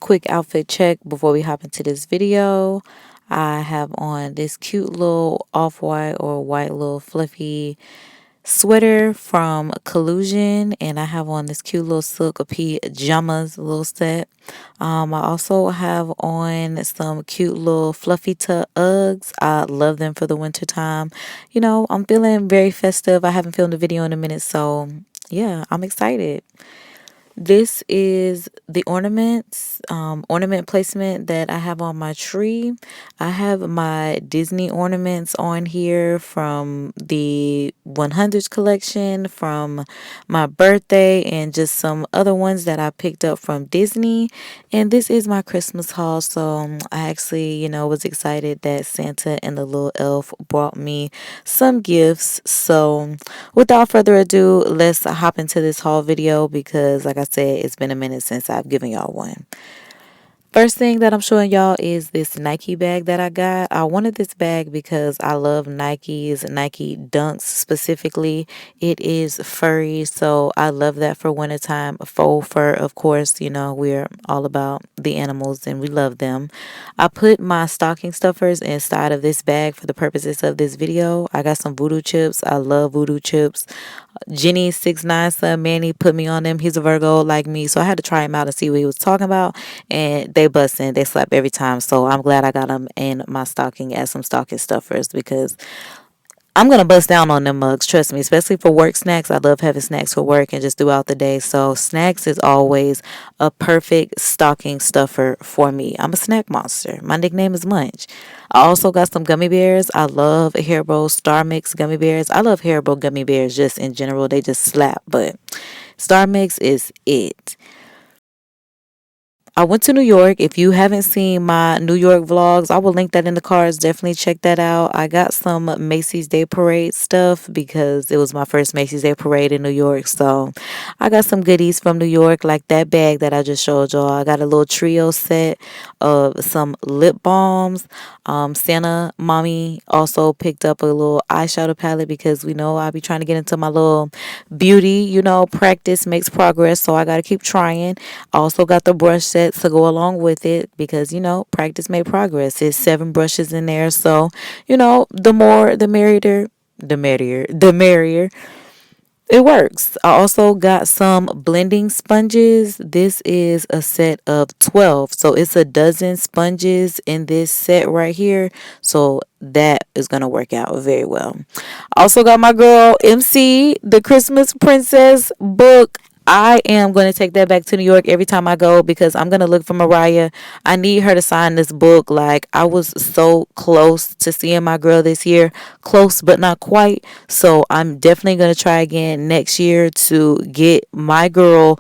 quick outfit check before we hop into this video. I have on this cute little off-white or white little fluffy sweater from Collusion, and I have on this cute little silk pajamas little set. I also have on some cute little fluffy Uggs. I love them for the winter time. I'm feeling very festive. I haven't filmed a video in a minute, so yeah, I'm excited. This is the ornament placement that I have on my tree. I have my Disney ornaments on here from the 100s collection, from my birthday, and just some other ones that I picked up from Disney. And this is my Christmas haul. So I actually, was excited that Santa and the little elf brought me some gifts. So without further ado, let's hop into this haul video because, like I said, it's been a minute since I've given y'all one. First thing that I'm showing y'all is this Nike bag that I got. I wanted this bag because I love Nikes, Nike Dunks specifically. It is furry, so I love that for wintertime. Faux fur, of course, we're all about the animals and we love them. I put my stocking stuffers inside of this bag for the purposes of this video. I got some voodoo chips. I love voodoo chips. Jenny 6'9" son Manny put me on them. He's a Virgo like me, so I had to try him out and see what he was talking about. And they busting, they slap every time. So I'm glad I got them in my stocking as some stocking stuffers because I'm going to bust down on them mugs, trust me, especially for work snacks. I love having snacks for work and just throughout the day. So snacks is always a perfect stocking stuffer for me. I'm a snack monster. My nickname is Munch. I also got some gummy bears. I love Haribo Star Mix gummy bears. I love Haribo gummy bears just in general. They just slap, but Star Mix is it. I went to New York. If you haven't seen my New York vlogs, I will link that in the cards. Definitely check that out. I got some Macy's Day Parade stuff because it was my first Macy's Day Parade in New York. So I got some goodies from New York, like that bag that I just showed y'all. I got a little trio set of some lip balms. Santa Mommy also picked up a little eyeshadow palette because we know I'll be trying to get into my little beauty. Practice makes progress. So I got to keep trying. I also got the brush set to go along with it because practice made progress. It's 7 brushes in there, so the more the merrier, the merrier. It works. I also got some blending sponges. This is a set of 12, so it's a dozen sponges in this set right here, so that is gonna work out very well. I also got my girl MC the Christmas Princess book. I am going to take that back to New York every time I go because I'm going to look for Mariah. I need her to sign this book. Like, I was so close to seeing my girl this year. Close, but not quite. So I'm definitely going to try again next year to get my girl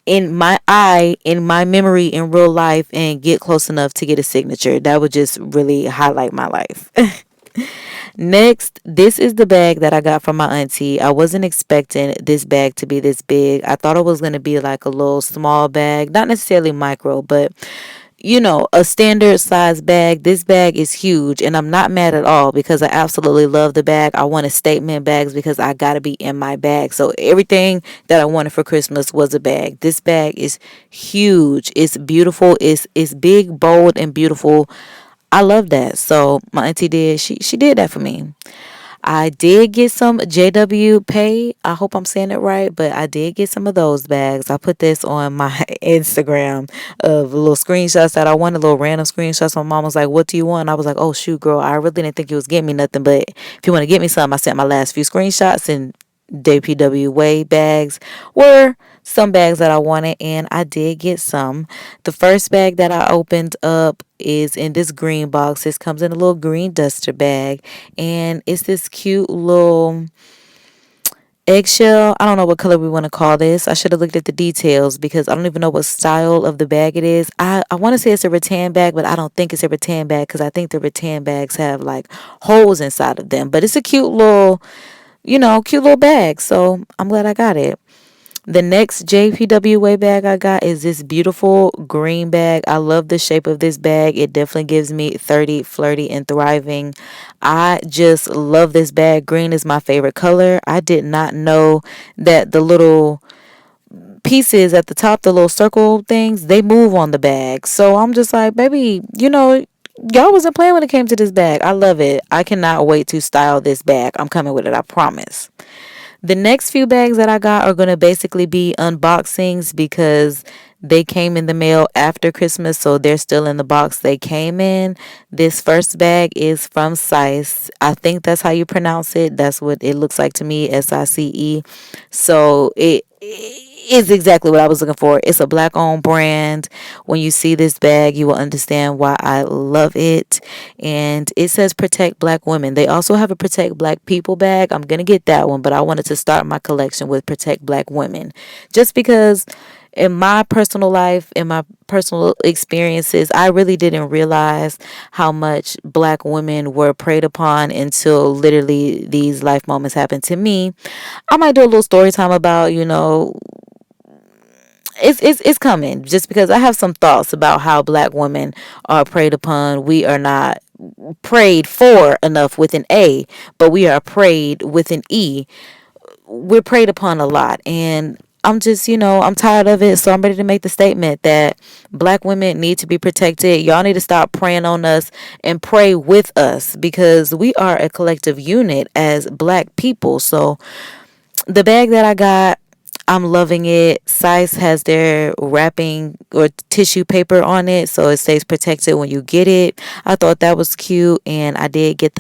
in my eye, in my memory, in real life, and get close enough to get a signature. That would just really highlight my life. Next, this is the bag that I got from my auntie. I wasn't expecting this bag to be this big. I thought it was going to be like a little small bag, not necessarily micro, but a standard size bag. This bag is huge and I'm not mad at all because I absolutely love the bag. I wanted statement bags because I got to be in my bag. So everything that I wanted for Christmas was a bag. This bag is huge. It's beautiful. It's big, bold, and beautiful. I love that. So my auntie did. She did that for me. I did get some JW Pay. I hope I'm saying it right, but I did get some of those bags. I put this on my Instagram of little screenshots that I wanted, little random screenshots. My mom was like, "What do you want?" I was like, "Oh shoot, girl, I really didn't think you was getting me nothing, but if you want to get me something," I sent my last few screenshots, and JPW Way bags were some bags that I wanted, and I did get some. The first bag that I opened up is in this green box. This comes in a little green duster bag, and it's this cute little eggshell. I don't know what color we want to call this. I should have looked at the details because I don't even know what style of the bag it is. I want to say it's a rattan bag, but I don't think it's a rattan bag because I think the rattan bags have like holes inside of them. But it's a cute little bag. So I'm glad I got it. The next JPWA bag I got is this beautiful green bag. I love the shape of this bag. It definitely gives me 30, flirty, and thriving. I just love this bag. Green is my favorite color. I did not know that the little pieces at the top, the little circle things, they move on the bag. So I'm just like, baby, y'all wasn't playing when it came to this bag. I love it. I cannot wait to style this bag. I'm coming with it, I promise. The next few bags that I got are going to basically be unboxings because they came in the mail after Christmas, so they're still in the box they came in. This first bag is from Sice. I think that's how you pronounce it. That's what it looks like to me, Sice. So it is exactly what I was looking for. It's a black owned brand. When you see this bag, you will understand why I love it. And it says protect black women. They also have a protect black people bag. I'm going to get that one, but I wanted to start my collection with protect black women just because in my personal life, in my personal experiences, I really didn't realize how much black women were preyed upon until literally these life moments happened to me. I might do a little story time about, it's coming just because I have some thoughts about how black women are preyed upon. We are not prayed for enough with an A, but we are prayed with an E. We're preyed upon a lot, and I'm just, I'm tired of it. So I'm ready to make the statement that black women need to be protected. Y'all need to stop praying on us and pray with us because we are a collective unit as black people. So the bag that I got, I'm loving it. Size has their wrapping or tissue paper on it, so it stays protected when you get it. I thought that was cute, and I did get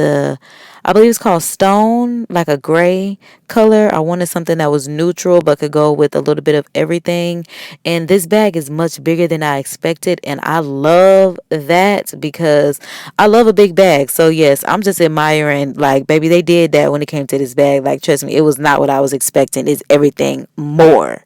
I believe it's called stone, like a gray color. I wanted something that was neutral but could go with a little bit of everything. And this bag is much bigger than I expected, and I love that because I love a big bag. So yes, I'm just admiring, like, baby, they did that when it came to this bag. Like, trust me, it was not what I was expecting. It's everything more.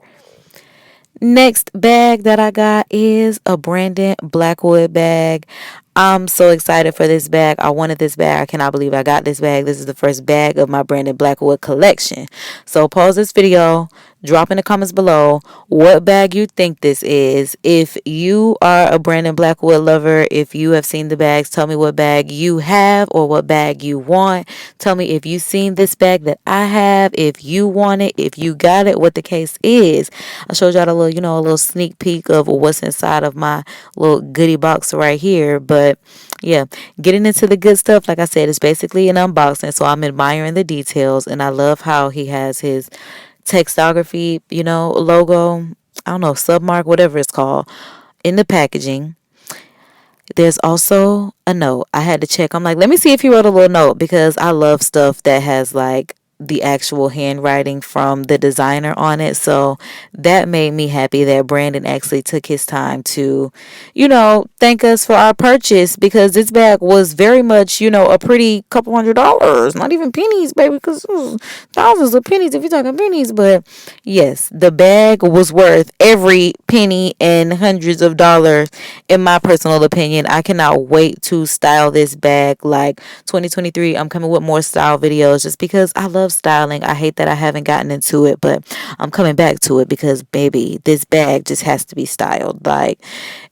Next bag that I got is a Brandon Blackwood bag. I'm so excited for this bag. I wanted this bag. I cannot believe I got this bag. This is the first bag of my Brandon Blackwood collection. So pause this video, drop in the comments below what bag you think this is. If you are a Brandon Blackwood lover, if you have seen the bags, tell me what bag you have or what bag you want. Tell me if you've seen this bag that I have, if you want it, if you got it, what the case is. I showed y'all a little, a little sneak peek of what's inside of my little goodie box right here. But yeah, getting into the good stuff, like I said, it's basically an unboxing. So I'm admiring the details, and I love how he has his textography, logo. I don't know, submark, whatever it's called, in the packaging. There's also a note. I had to check. I'm like, let me see if he wrote a little note because I love stuff that has like the actual handwriting from the designer on it. So that made me happy that Brandon actually took his time to, thank us for our purchase because this bag was very much, a pretty couple $100. Not even pennies, baby, because thousands of pennies if you're talking pennies. But yes, the bag was worth every penny and hundreds of dollars in my personal opinion. I cannot wait to style this bag. Like 2023, I'm coming with more style videos just because I love styling. I hate that I haven't gotten into it, but I'm coming back to it because baby, this bag just has to be styled. Like,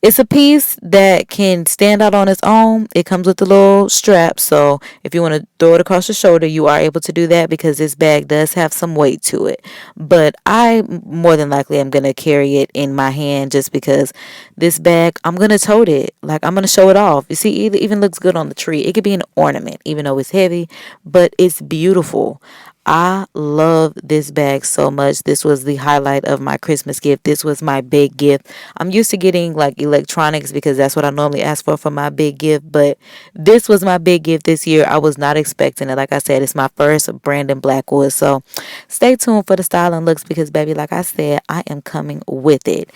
it's a piece that can stand out on its own. It comes with a little strap, so if you want to throw it across your shoulder, you are able to do that because this bag does have some weight to it. But I more than likely am going to carry it in my hand just because this bag, I'm going to tote it. Like, I'm going to show it off. You see, it even looks good on the tree. It could be an ornament, even though it's heavy, but it's beautiful. I love this bag so much. This was the highlight of my Christmas gift. This was my big gift. I'm used to getting like electronics because that's what I normally ask for my big gift, but this was my big gift this year. I was not expecting it. Like I said, it's my first Brandon Blackwood. So stay tuned for the style and looks because baby, like I said, I am coming with it.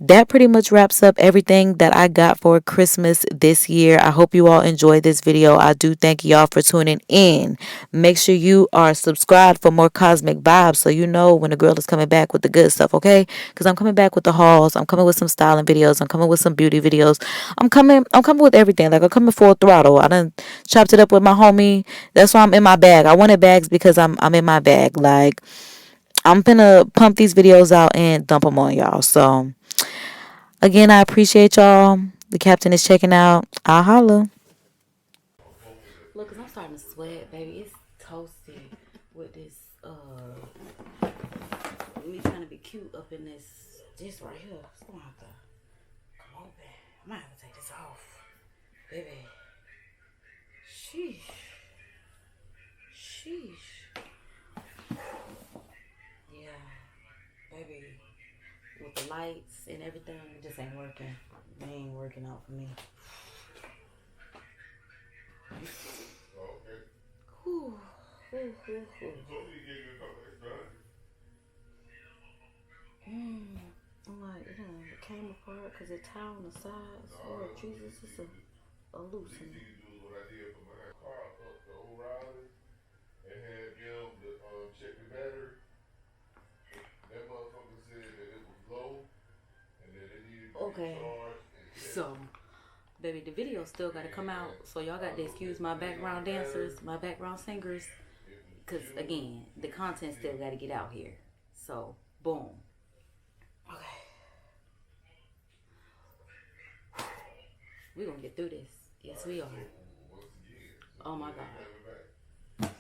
That pretty much wraps up everything that I got for Christmas this year. I hope you all enjoyed this video. I do thank y'all for tuning in. Make sure you are subscribed for more cosmic vibes so you know when the girl is coming back with the good stuff, okay? Because I'm coming back with the hauls. I'm coming with some styling videos. I'm coming with some beauty videos. I'm coming with everything. Like, I'm coming full throttle. I done chopped it up with my homie. That's why I'm in my bag. I wanted bags because I'm in my bag. Like, I'm gonna pump these videos out and dump them on y'all. So again, I appreciate y'all. The captain is checking out. I'll holla. Look, cause I'm starting to sweat, baby. It's toasty with this me trying to be cute up in this this right here, it's gonna have to come open. I might have to take this off. Baby. Sheesh. Yeah, baby. With the lights and everything, it just ain't working. It ain't working out for me. Okay. Whew. I'm like, it came apart because it tied on the sides. Lord Jesus, it's a loosening. What I did for my car up the O'Reilly and had them check the battery. That motherfucker said that it was low and that it needed to be charged. So, baby, the video still got to come out. So y'all got to excuse my background dancers, my background singers. Because, again, the content still got to get out here. So, boom. Okay. We're going to get through this. Yes, we are. Oh, my God.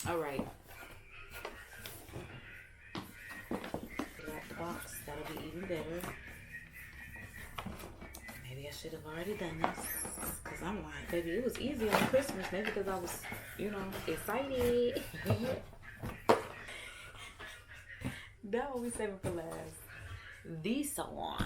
All right. Black box. That'll be even better. Maybe I should have already done this. Because I'm like, baby, it was easy on Christmas. Maybe because I was, excited. That what we saving for last. The so on.